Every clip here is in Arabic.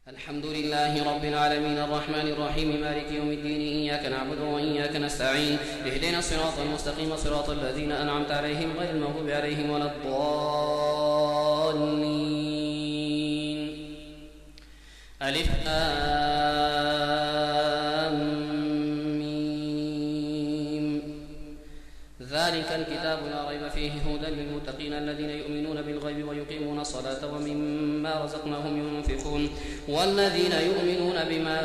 الحمد لله رب العالمين الرحمن الرحيم مالك يوم الدين إياك نعبد وإياك نستعين اهدنا الصراط المستقيم صراط الذين أنعمت عليهم غير المغضوب عليهم ولا الضالين. ألف ذلك الكتاب لا ريب فيه هدى للمتقين الذين يؤمنون بالغيب ويقيمون الصلاة ومما رزقناهم ينفقون والذين يؤمنون بما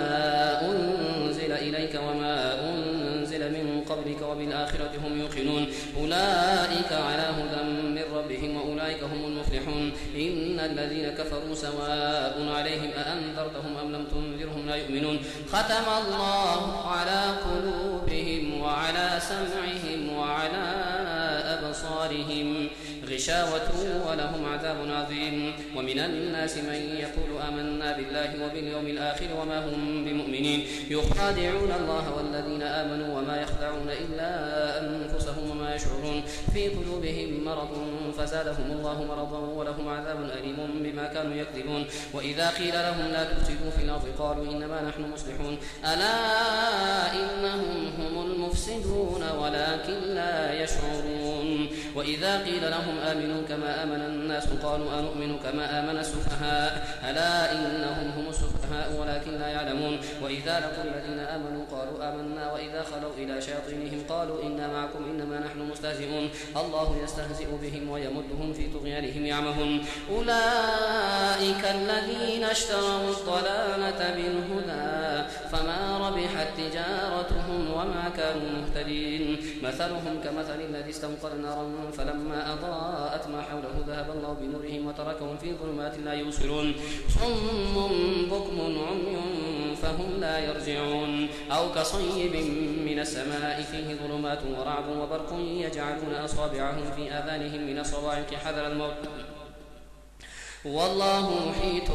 أنزل إليك وما أنزل من قبلك وبالآخرة هم يوقنون أولئك على هدى من ربهم وأولئك هم المفلحون. إن الذين كفروا سواء عليهم أأنذرتهم أم لم تنذرهم لا يؤمنون. ختم الله على قلوبهم وعلى سمعهم وعلى أبصارهم غشاوة ولهم عذاب عظيم. ومن الناس من يقول آمنا بالله وباليوم الآخر وما هم بمؤمنين يخادعون الله والذين آمنوا وما يخدعون إلا أنفسهم وما يشعرون. في قلوبهم مرض فزادهم الله مرضا ولهم عذاب أليم بما كانوا يكذبون. وإذا قيل لهم لا تفسدوا في الأرض قالوا إنما نحن مصلحون ألا إنهم هم المفسدون ولكن لا يشعرون. وإذا قيل لهم آمنوا كما آمن الناس قالوا أنؤمن كما آمن السفهاء ألا إنهم هم السفهاء ولكن لا يعلمون. وإذا لقوا الذين آمنوا قالوا آمنا وإذا خلوا إلى شياطينهم قالوا إنا معكم إنما نحن مستهزئون الله يستهزئ بهم ويمدهم في طغيانهم يعمهون. أولئك الذين اشتروا الضلالة بالهدى فما ربحت تجارتهم وما كانوا مهتدين. مثلهم كمثل الذي استوقد نارا فلما أضاءت ما حوله ذهب الله بنورهم وتركهم في ظلمات لا يبصرون. صم بكم عمي فهم لا يرجعون. أو كصيب من السماء فيه ظلمات ورعد وبرق يجعلون أصابعهم في آذانهم من الصواعق حذر الموت والله محيط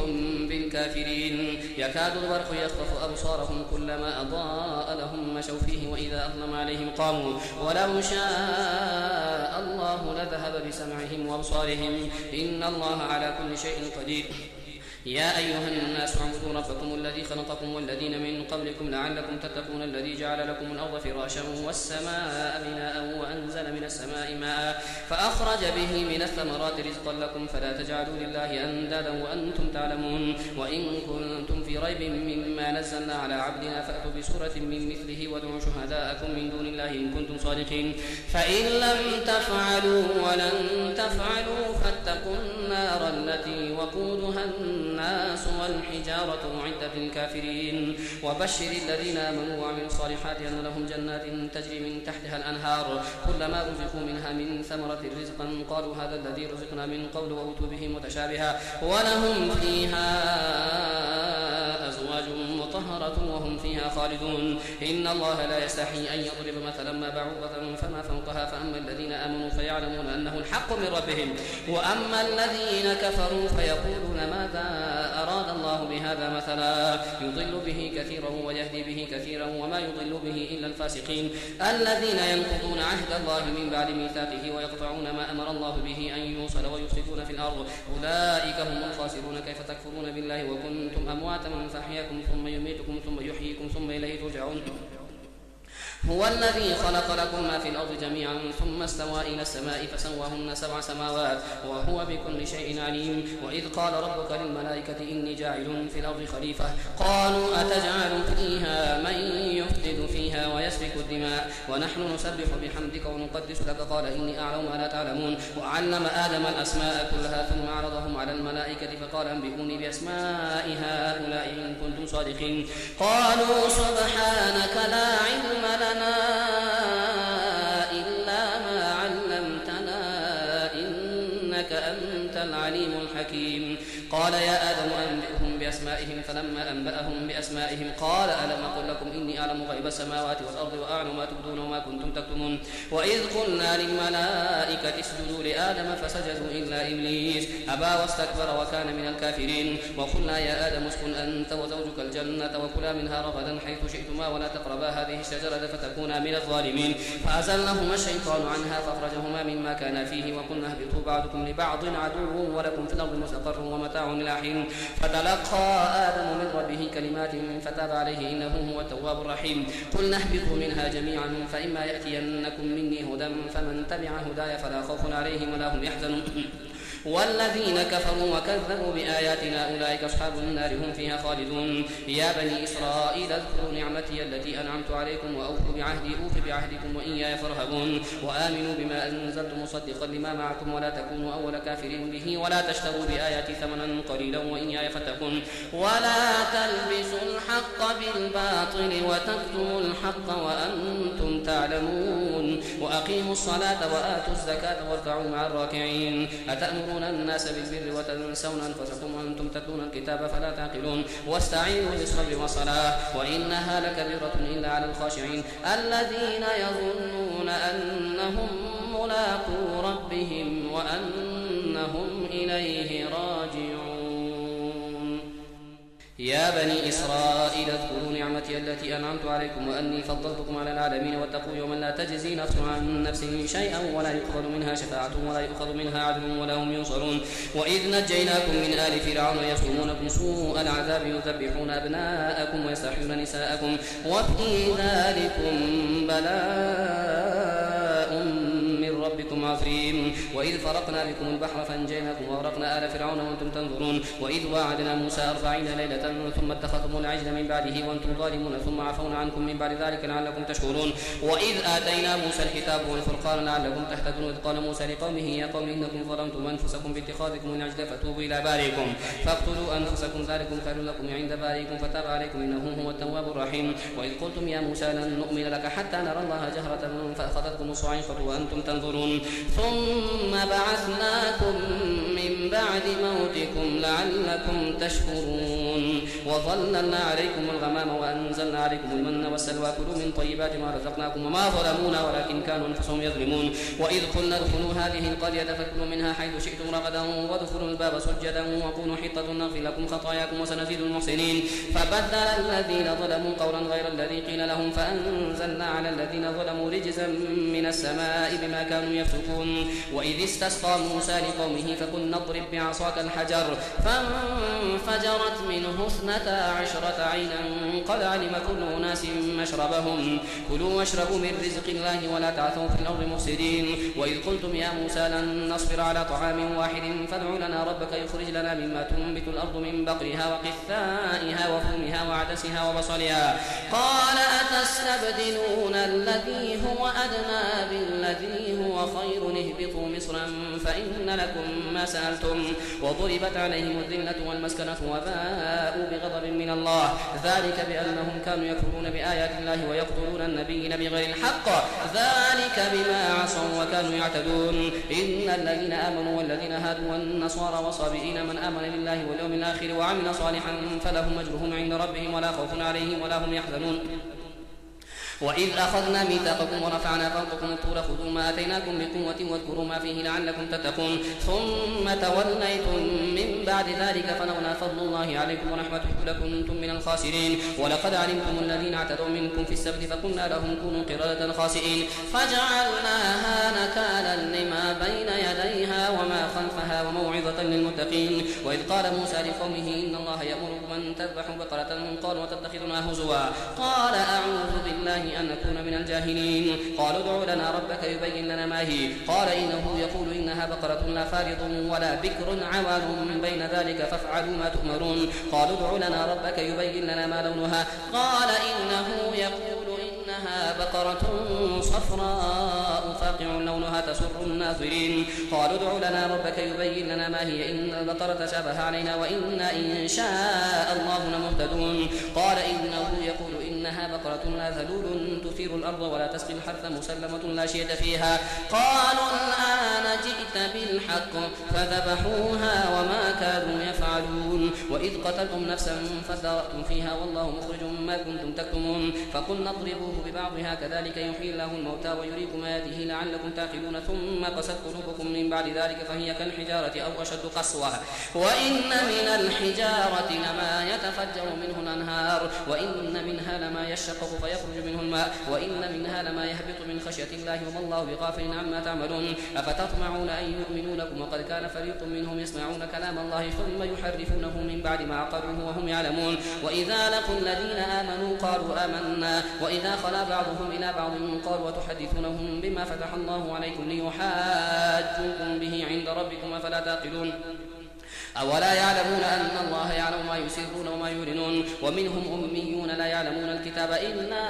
بالكافرين. يكاد البرق يخطف أبصارهم كلما أضاء لهم مشوا فيه وإذا أظلم عليهم قاموا ولو شاء الله لذهب بسمعهم وأبصارهم إن الله على كل شيء قدير. يا أيها الناس اعبدوا ربكم الذي خلقكم والذين من قبلكم لعلكم تتقون الذي جعل لكم الأرض فراشا والسماء بناء وأنزل من السماء ماء فأخرج به من الثمرات رزقا لكم فلا تجعلوا لله أندادا وأنتم تعلمون. وإن كنتم في ريب مما نزلنا على عبدنا فأتوا بسورة من مثله وادعوا شهداءكم من دون الله إن كنتم صادقين. فإن لم تفعلوا ولن تفعلوا فاتقوا النار التي وقودها الناس والحجارة أعدت للكافرين. وبشر الذين آمنوا وعملوا الصالحات أن لهم جنات تجري من تحتها الأنهار كلما رزقوا منها من ثمرة رزقا قالوا هذا الذي رزقنا من قبل وأوتوا به متشابها ولهم فيها أزواج مطهرة وهم فيها خالدون. إن الله لا يستحي أن يضرب مثلا ما بعوضة فما فوقها فأما الذين آمنوا فيعلمون أنه الحق من ربهم وأما الذين كفروا فيقولون ماذا أراد الله بهذا مثلا يضل به كثيرا ويهدي به كثيرا وما يضل به إلا الفاسقين الذين ينقضون عهد الله من بعد ميثاقه ويقطعون ما أمر الله به أن يوصل ويفسدون في الأرض أولئك هم الخاسرون. كيف تكفرون بالله وكنتم أمواتا فأحياكم ثم يميتكم ثم يحييكم ثم إليه ترجعون. هو الذي خلق لكم ما في الأرض جميعا ثم استوى إلى السماء فسواهن 7 سماوات وهو بكل شيء عليم. وإذ قال ربك للملائكة إني جاعل في الأرض خليفة قالوا أتجعل فيها من يفسد فيها ويسفك الدماء ونحن نسبح بحمدك ونقدس لك قال إني أعلم ما لا تعلمون. وعلم آدم الأسماء كلها ثم عرضهم على الملائكة فقال أنبئوني بأسماء هؤلاء إن كنتم صادقين. قالوا سبحانك لا علم لنا إلا ما علمتنا إنك أنت العليم الحكيم. قال يا آدم أنبئهم بأسمائهم فلما أنبأهم بأسمائهم قال ألم أقل لكم إني أعلم غيب السماوات والأرض وأعلم ما تبدون وما كنتم تكتمون. وإذ قلنا للملائكة اسجدوا لآدم فسجدوا إلا إبليس أبى واستكبر وكان من الكافرين. وقلنا يا آدم اسكن أنت وزوجك الجنة وكلا منها رغدا حيث شئتما ولا تقربا هذه الشجرة فتكونا من الظالمين. فأزلهما الشيطان عنها فأخرجهما مما كانا فيه وقلنا اهبطوا بعضكم لبعض عدو عدو ولكم في الأرض مستقر ومتاع إلى حين. فتلقى آدم من ربه كلمات فتاب عليه إنه هو التواب الرحيم. قلنا اهبطوا منها جميعا فإما يأتينكم مني هدى فمن تبع هداي فلا خوف عليهم ولا هم يحزنون. والذين كفروا وكذبوا بآياتنا أولئك أصحاب النار هم فيها خالدون. يا بني إسرائيل اذكروا نعمتي التي أنعمت عليكم وأوفوا بعهدي أوف بعهدكم وإياي فارهبون. وآمنوا بما أنزلت مصدقا لما معكم ولا تكونوا أول كافر به ولا تشتروا بآياتي ثمنا قليلا وإياي فاتقون. ولا تلبسوا الحق بالباطل وتكتموا الحق وأنتم تعلمون. وأقيموا الصلاة وآتوا الزكاة واركعوا مع الراكعين. أتأمرون الناس بالبر وتنسون أنفسكم وأنتم تتلون الكتاب فلا تعقلون. واستعينوا بالصبر والصلاة وإنها لكبيرة إلا على الخاشعين الذين يظنون أنهم ملاقو ربهم وأنهم إليه راجعون. يا بني إسرائيل اذكروا نعمتي التي أنعمت عليكم وأني فضلتكم على العالمين واتقوا يوما لا تجزي نفس عن نفس شيئا ولا يقبل منها شفاعة ولا يؤخذ منها عدل ولا هم ينصرون. وإذ نجيناكم من آل فرعون يسومونكم سوء العذاب يذبحون أبناءكم ويستحيون نساءكم وفي ذلكم بلاء من ربكم عظيم. وإذ فرقنا بكم البحر فانجيناكم وأغرقنا آل فرعون وأنتم تنظرون. وإذ واعدنا موسى 40 ليلة ثم اتخذتم العجل من بعده وأنتم ظالمون ثم عفونا عنكم من بعد ذلك لعلكم تشكرون. وإذ آتينا موسى الكتاب والفرقان لعلكم تهتدون. إذ قال موسى لقومه يا قوم إنكم ظلمتم أنفسكم باتخاذكم العجل فتوبوا إلى بارئكم فاقتلوا أنفسكم ذلكم خير لكم عند بارئكم فتاب عليكم إنه هو التواب الرحيم. وإذ قلتم يا موسى لن نؤمن لك حتى نرى الله جهرة فأخذتكم الصاعقة وأنتم تنظرون. ثم بعثناكم من بعد موتكم لعلكم تشكرون. وظللنا عليكم الغمام وأنزلنا عليكم المن والسلوى كلوا من طيبات ما رزقناكم وما ظلمونا ولكن كانوا أنفسهم يظلمون. وإذ قلنا ادخلوا هذه القرية فكلوا منها حيث شئتم رغدا وادخلوا الباب سجدا وقولوا حطة نغفر لكم خطاياكم وسنزيد المحسنين. فبدل الذين ظلموا قولا غير الذي قيل لهم فأنزلنا على الذين ظلموا رجزا من السماء بما كانوا يفسقون. وإذ استسقى موسى لقومه فقلنا اضرب بعصاك الحجر فانفجرت منه 12 عينا قد علم كل أناس مشربهم كلوا واشربوا من رزق الله ولا تعثوا في الأرض مفسدين. وإذ قلتم يا موسى لن نصبر على طعام واحد فادع لنا ربك يخرج لنا مما تنبت الأرض من بقلها وقثائها وفومها وعدسها وبصلها قال أتستبدلون الذي هو أدنى بالذي هو خير اهبطوا مصرا فإن لكم ما سألتم وضربت عليهم الذلة والمسكنة وباءوا بغضب من الله ذلك بأنهم كانوا يكفرون بآيات الله ويقتلون النبيين بغير الحق ذلك بما عصوا وكانوا يعتدون. إن الذين آمنوا والذين هادوا والنصارى والصابئين من آمن بالله واليوم الآخر وعمل صالحا فلهم أجرهم عند ربهم ولا خوف عليهم ولا هم يحزنون. وإذ أخذنا ميثاقكم ورفعنا فوقكم الطور خذوا ما آتيناكم بقوة واذكروا ما فيه لعلكم تتقون ثم توليتم من بعد ذلك فلولا فضل الله عليكم ورحمته لكنتم من الخاسرين. ولقد علمتم الذين اعتدوا منكم في السبت فقلنا لهم كونوا قردة خاسئين فجعلناها نكالا لما بين يديها وما خلفها وموعظة للمتقين. وإذ قال موسى لقومه إن الله يأمركم أن تذبحوا بقرة قالوا وتتخذنا هزوا قال أعوذ بالله أن نكون من الجاهلين. قالوا ادع لنا ربك يبين لنا ما هي قال إنه يقول إنها بقرة لا فارض ولا بكر عوان من بين ذلك فافعلوا ما تؤمرون. قالوا ادع لنا ربك يبين لنا ما لونها قال إنه يقول إنها بقرة صفراء فاقع لونها تسر الناظرين. قالوا ادع لنا ربك يبين لنا ما هي إن البقرة شابه علينا وإنا إن شاء الله لمهتدون. قال إنه يقول إنها بقرة لا ذلول تثير الأرض ولا تسقي الحرث مسلمة لا شية فيها قالوا الآن جئت بالحق فذبحوها وما كانوا يفعلون. وإذ قتلتم نفسا فادارأتم فيها والله مخرج ما كنتم تكتمون فقلنا اضربوه ببعضها كذلك يحيي الله الموتى ويريكم آياته لعلكم تعقلون ثم قست قلوبكم من بعد ذلك فهي كالحجارة أو أشد قسوة وإن من الحجارة لما يتفجر منه الأنهار وإن منها لما ما يشقق فيخرج منه الماء وإن منها لما يهبط من خشية الله وما الله بغافل عما تعملون أفتطمعون أن يؤمنوا لكم وقد كان فريق منهم يسمعون كلام الله ثم يحرفونه من بعد ما عقلوه وهم يعلمون وإذا لقوا الذين آمنوا قالوا آمنا وإذا خلا بعضهم إلى بعض قالوا وتحدثونهم بما فتح الله عليكم ليحاجوكم به عند ربكم أفلا تعقلون أولا يعلمون أن الله يعلم ما يسرون وما يعلنون ومنهم أميون لا يعلمون الكتاب إلا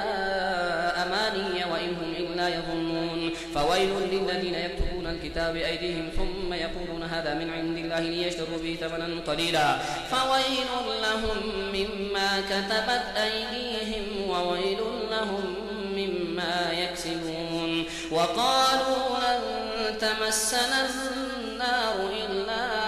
أماني وإن هم إلا يظنون فويل للذين يكتبون الكتاب بأيديهم ثم يقولون هذا من عند الله ليشتروا به ثمنا قليلا فويل لهم مما كتبت أيديهم وويل لهم مما يكسبون وقالوا لن تمسنا النار إلا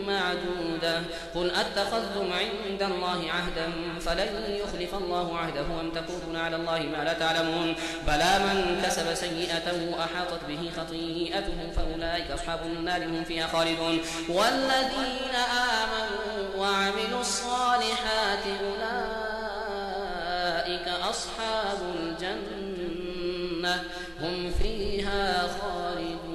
معدودة قل أتخذتم عند الله عهدا فلن يخلف الله عهده أم تقولون على الله ما لا تعلمون بلى من كسب سيئة أحاطت به خطيئته فأولئك أصحاب النار هم فيها خالدون والذين آمنوا وعملوا الصالحات أولئك أصحاب الجنة هم فيها خالدون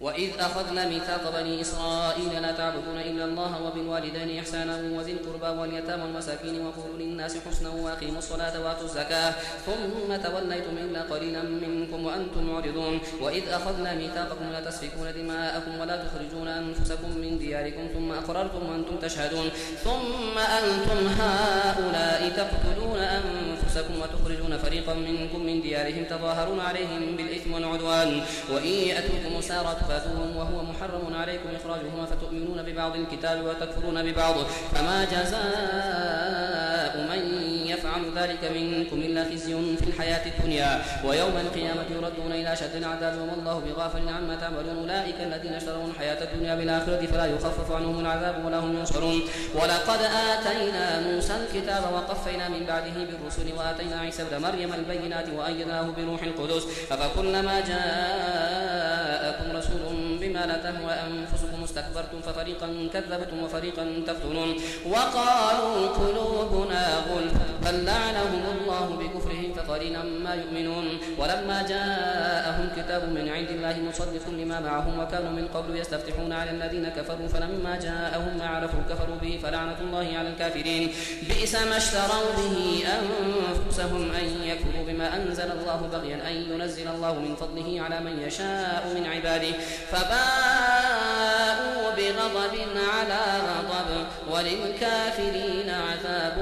وإذ أخذنا ميثاق بني إسرائيل لا تعبدون إلا الله وبالوالدين إحسانا وذي القربى واليتامى والمساكين وقولوا للناس حسنا وأقيموا الصلاة وآتوا الزكاة ثم توليتم إلا قليلا منكم وأنتم معرضون وإذ أخذنا ميثاقكم لا تسفكون دماءكم ولا تخرجون أنفسكم من دياركم ثم أقررتم وأنتم تشهدون ثم أنتم هؤلاء تقتلون أنفسكم وتخرجون فريقا منكم من ديارهم تظاهرون عليهم بالإثم والعدوان وإن يأتوكم سارة فاتوهم وهو محرم عليكم إخراجهم فتؤمنون ببعض الكتاب وتكفرون ببعض فما جزاء من يفعل ذلك منكم إلا خزي في الحياة الدنيا ويوم القيامة يردون إلى أشد العذاب وما الله بغافل عما تعملون أولئك الذين اشتروا الحياة الدنيا بالآخرة فلا يخفف عنهم العذاب ولا هم ينصرون ولقد آتينا موسى الكتاب وقفينا من بعده بالرسل وآتينا عيسى ابن مريم البينات وأيدناه بروح القدس أفكلما جاءكم رسول بما لا تهوى أنفسكم استكبرتم ففريقا كذبتم وفريقا تقتلون وقالوا قلوبنا غلف بل لعنهم الله بكفرهم فقليلا ما يؤمنون ولما جاءهم كتاب من عند الله مصدق لما معهم وكانوا من قبل يستفتحون على الذين كفروا فلما جاءهم ما عرفوا كفروا به فلعنة الله على الكافرين بئس ما اشتروا به أنفسهم أن يكفروا بما أنزل الله بغيا أن ينزل الله من فضله على من يشاء من عباده فباءوا بغضب على غضب وللكافرين عذاب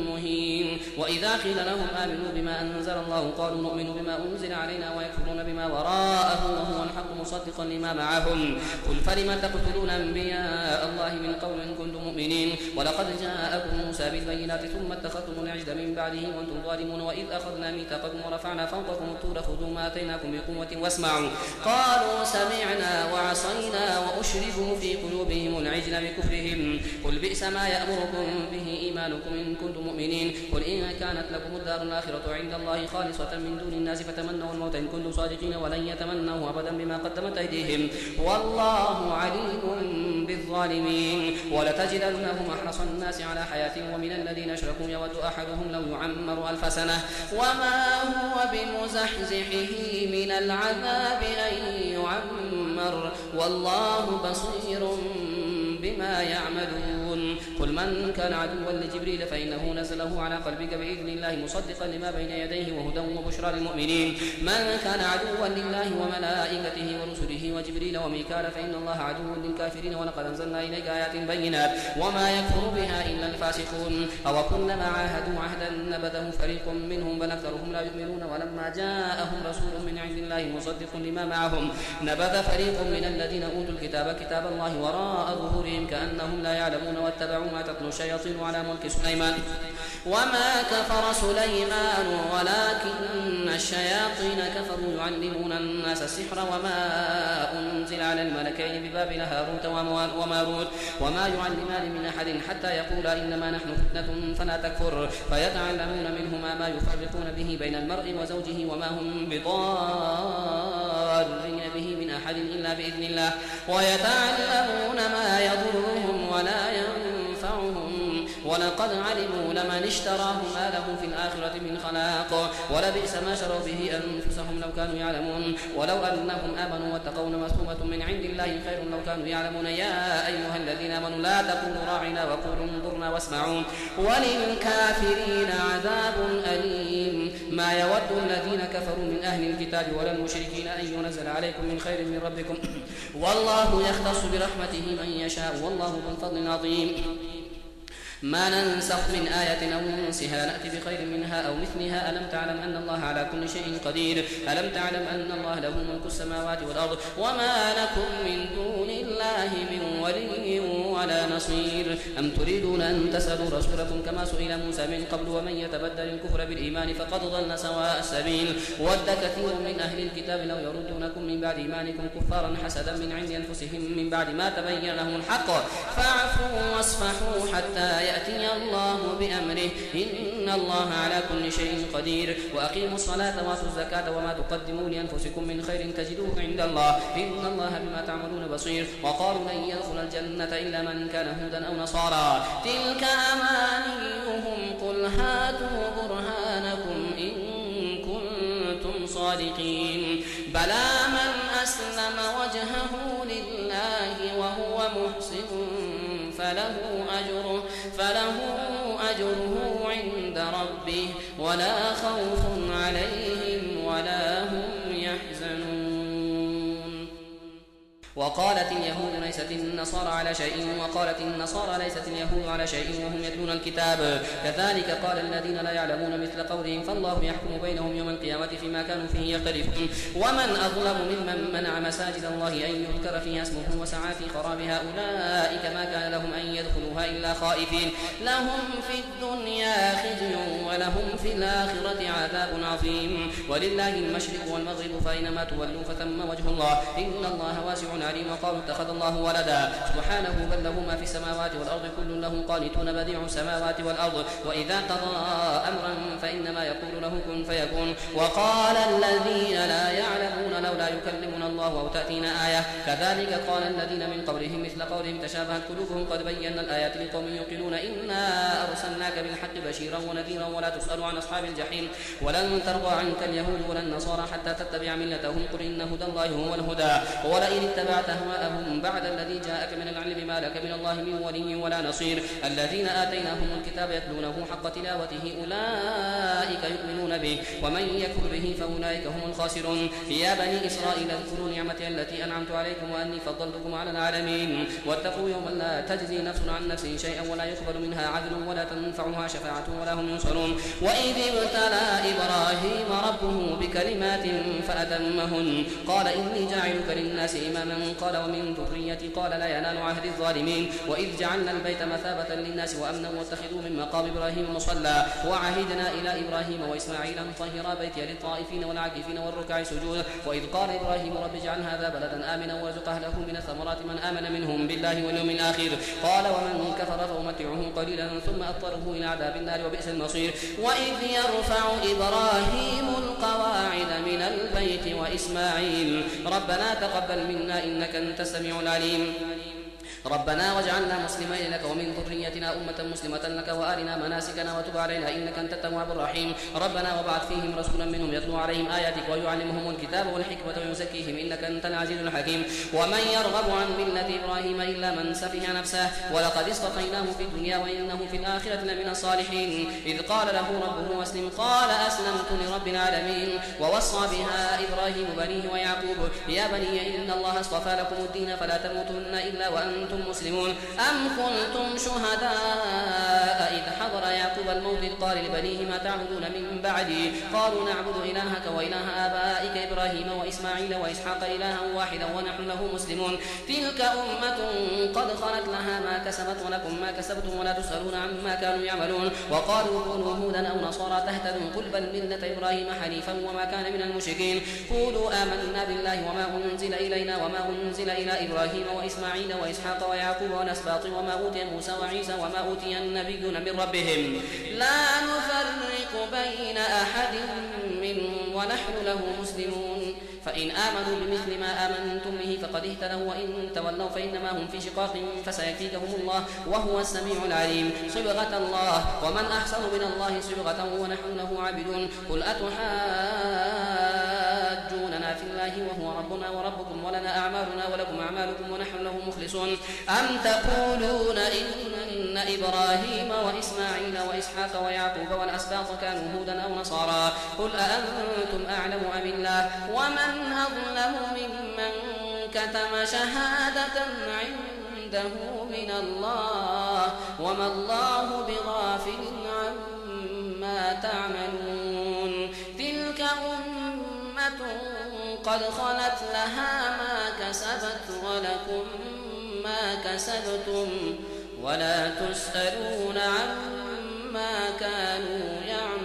مهين وإذا قيل لهم آمنوا بما أنزل الله قالوا نؤمن بما أنزل علينا ويكفرون بما وراءه وهو الحق مصدقا لما معهم قل فلم تقتلون أنبياء الله من قبل إن كنتم مؤمنين ولقد جاءكم موسى بالبينات ثم اتخذتم العجل من بعده وأنتم ظالمون وإذ أخذنا ميثاقكم ورفعنا فوقكم الطور خذوا ما آتيناكم بقوة واسمعوا قالوا سمعنا وعصينا وأشربوا في قلوبهم العجل بكفرهم قل بئس ما يأمركم به إيمانكم إن كنتم مؤمنين قل إن كانت لكم الدار الآخرة عند الله خالصة من دون الناس فتمنوا الموت إن كنتم صادقين ولن يتمنوا أبدا بما قدمت أيديهم والله عليم بالظالمين ولتجدنهم أحرص الناس على حياة ومن الذين أشركوا يود أحدهم لو يعمر 1000 سنة وما هو بمزحزحه من العذاب أن يعمر والله بصير بما يعملون قل من كان عدوا لجبريل فإنه نزله على قلبك بإذن الله مصدقا لما بين يديه وهدى وبشرى للمؤمنين من كان عدوا لله وملائكته ورسله وجبريل وميكال فإن الله عدو للكافرين ولقد أنزلنا إليك آيات بينات وما يكفر بها إلا الفاسقون أو كلما عاهدوا عهدا نبذه فريق منهم بل أكثرهم لا يؤمنون ولما جاءهم رسول من عند الله مصدق لما معهم نبذ فريق من الذين أوتوا الكتاب كتاب الله وراء ظهورهم كأنهم لا يعلمون واتبعوا ما تتلو الشياطين على ملك سليمان وما كفر سليمان ولكن الشياطين كفروا يعلمون الناس السحر وما أنزل على الملكين ببابل هاروت وماروت وما يعلمان من أحد حتى يقولا إنما نحن فتنة فلا تكفر فيتعلمون منهما ما يفرقون به بين المرء وزوجه وما هم بضارين به من أحد إلا بإذن الله ويتعلمون ما يضرهم ولا ينفعهم وقد علموا لمن اشتراه ما له في الآخرة من خلاق ولبئس ما شروا به أنفسهم لو كانوا يعلمون ولو أنهم آمنوا واتقوا لمثوبة من عند الله خير لو كانوا يعلمون يا أيها الذين آمنوا لا تقولوا راعنا وقولوا انظرنا واسمعوا وللكافرين عذاب أليم ما يود الذين كفروا من أهل الكتاب ولا المشركين أن ينزل عليكم من خير من ربكم والله يختص برحمته من يشاء والله ذو الفضل العظيم ما ننسخ من آية أو ننسها نأتي بخير منها أو مثلها ألم تعلم أن الله على كل شيء قدير ألم تعلم أن الله له ملك السماوات والأرض وما لكم من دون الله من ولي ولا نصير أم تريدون أن تسألوا رسولكم كما سئل موسى من قبل ومن يتبدل الكفر بالإيمان فقد ضل سواء السبيل ود كثير من أهل الكتاب لو يردونكم من بعد إيمانكم كفارا حسدا من عند أنفسهم من بعد ما تبين لهم الحق فاعفوا واصفحوا حتى يأتي الله بأمره إن الله على كل شيء قدير وأقيموا الصلاة وآتوا الزكاة وما تقدموا لأنفسكم من خير تجدوه عند الله إن الله بما تعملون بصير وقالوا لن يدخل الجنة إلا من كان هودا أو نصارى تلك أمانيهم قل هاتوا برهانكم إن كنتم صادقين بلى من أسلم وجهه لله وهو محسن فله أجره عند ربه ولا خوف عليهم ولا هم يحزنون وقالت اليهود ليست النصارى على شيء وقالت النصارى ليست اليهود على شيء وهم يتلون الكتاب كذلك قال الذين لا يعلمون مثل قولهم فالله يحكم بينهم يوم القيامة فيما كانوا فيه يختلفون ومن أظلم ممن منع مساجد الله أن يذكر فيها اسمه وسعى في خرابها أولئك ما كان لهم أن يدخلوها إلا خائفين لهم في الدنيا خزي ولهم في الآخرة عذاب عظيم ولله المشرق والمغرب فأينما تولوا فثم وجه الله إن الله واسع عليم وقالوا اتخذ الله ولدا سبحانه بل له ما في السماوات والأرض كل له قانتون بديع السماوات والأرض وإذا قضى أمرا فإنما يقول له كن فيكون وقال الذين لا يعلمون لولا يكلمنا الله أو تأتينا آية كذلك قال الذين من قبلهم مثل قولهم تشابهت قلوبهم قد بينا الآيات لقوم يوقنون إنا أرسلناك بالحق بشيرا ونذيرا ولا تسأل عن أصحاب الجحيم ولن ترضى عنك اليهود ولا النصارى حتى تتبع ملتهم قل إن هدى الله هو الهدى ولئن اتبعت أهواءهم بعد الذي جاءك من العلم ما لك من الله من ولي ولا نصير الذين آتيناهم الكتاب يتلونه حق تلاوته أولئك يؤمنون به ومن يكفر به فأولئك هم الخاسرون يا بني إسرائيل اذكروا نعمتي التي أنعمت عليكم وأني فضلتكم على العالمين واتقوا يوما لا تجزي نفس عن نفس شيئا ولا يقبل منها عدل ولا تنفعها شفاعة ولا هم ينصرون وإذ ابتلى إبراهيم ربه بكلمات فأتمهن قال إني جاعلك للناس إماما قال ومن ذريتي قال لا ينال عهد الظالمين وإذ جعلنا البيت مثابة للناس وأمنا واتخذوا من مقام إبراهيم مصلى وعهدنا إلى إبراهيم وإسماعيل أن طهرا بيتي للطائفين والعاكفين والركع سجود وإذ قال إبراهيم رب اجعل هذا بلدا آمنا وارزق أهله من الثمرات من آمن منهم بالله واليوم الآخر قال ومن كفر فأمتعه قليلا ثم أضطره إلى عذاب النار وبئس المصير وإذ يرفع إبراهيم القواعد من البيت وإسماعيل ربنا تقبل منا إنك أنت السميع العليم ربنا واجعلنا مسلمين لك ومن ذريتنا أمة مسلمة لك وأرنا مناسكنا وتب علينا إنك أنت التواب الرحيم ربنا وابعث فيهم رسولا منهم يتلو عليهم آياتك ويعلمهم الكتاب والحكمة ويزكيهم إنك أنت العزيز الحكيم ومن يرغب عن ملة إبراهيم إلا من سفه نفسه ولقد اصطفيناه في الدنيا وإنه في الآخرة لمن الصالحين إذ قال له ربه أسلم قال أسلمت لرب العالمين ووصى بها إبراهيم بنيه ويعقوب يا بني إن الله اصطفى لكم الدين فلا تموتن إلا وأنتم مسلمون أم كنتم شهداء إذ حضر يعقوب الموت إذ قال لبنيه ما تعبدون من بعدي قالوا نعبد إلهك وإله آبائك إبراهيم وإسماعيل وإسحاق إلها واحدا ونحن له مسلمون تلك أمة قد خلت لها ما كسبت ولكم ما كسبتم ولا تسألون عما كانوا يعملون وقالوا كونوا هودا أو نصارى تهتدوا قل بل ملة إبراهيم حنيفا وما كان من المشركين قولوا آمنا بالله وما أنزل إلينا وما أنزل إلى إبراهيم وإسماعيل وإسحاق ويعقوب والأسباط وما أوتي موسى وعيسى وما أوتي النبيون من ربهم لا نفرق بين أحد منهم ونحن له مسلمون فإن آمنوا بمثل ما آمنتم به فقد اهتدوا وإن تولوا فإنما هم في شقاق فسيكفيكهم الله وهو السميع العليم. صبغة الله ومن أحسن من الله صبغة ونحن له عابدون. قل أتحاجوننا في الله وهو ربنا وربكم ولنا أعمالنا ولكم أعمالكم ونحن له مخلصون. أم تقولون إن إبراهيم وإسماعيل وإسحاق ويعقوب والأسباط كانوا هودا أو نصارى قل أأنتم أعلم أم الله ومن أظلم ممن كتم شهادة عنده من الله وما الله بغافل عما تعملون. تلك أمة قد خلت لها ما كسبت ولكم ما كسبتم ولا تسألون عما كانوا يعملون.